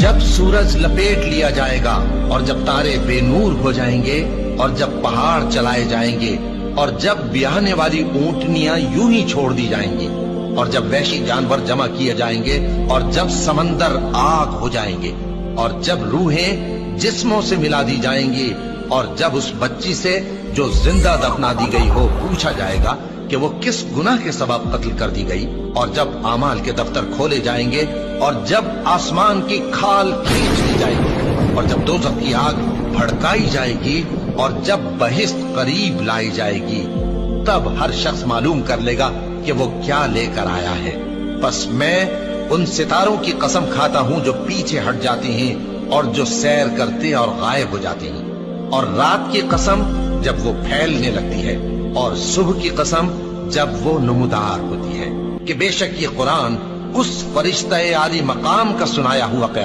جب سورج لپیٹ لیا جائے گا اور جب تارے بے نور ہو جائیں گے اور جب پہاڑ چلائے جائیں گے اور جب بیاہنے والی اونٹنیاں یوں ہی چھوڑ دی جائیں گی اور جب وحشی جانور جمع کیے جائیں گے اور جب سمندر آگ ہو جائیں گے اور جب روحیں جسموں سے ملا دی جائیں گی اور جب اس بچی سے جو زندہ دفنا دی گئی ہو پوچھا جائے گا کہ وہ کس گناہ کے سبب قتل کر دی گئی اور جب اعمال کے دفتر کھولے جائیں گے اور جب آسمان کی کھال کھینچ لی جائے گی اور جب دوزخ کی آگ بھڑکائی جائے گی اور جب بہشت قریب لائی جائے گی تب ہر شخص معلوم کر لے گا کہ وہ کیا لے کر آیا ہے۔ پس میں ان ستاروں کی قسم کھاتا ہوں جو پیچھے ہٹ جاتی ہیں اور جو سیر کرتے اور غائب ہو جاتی ہیں، اور رات کی قسم جب وہ پھیلنے لگتی ہے، اور صبح کی قسم جب وہ نمودار ہوتی ہے، کہ بے شک یہ قرآن اس فرشتہ عالی مقام کا سنایا ہوا پیغام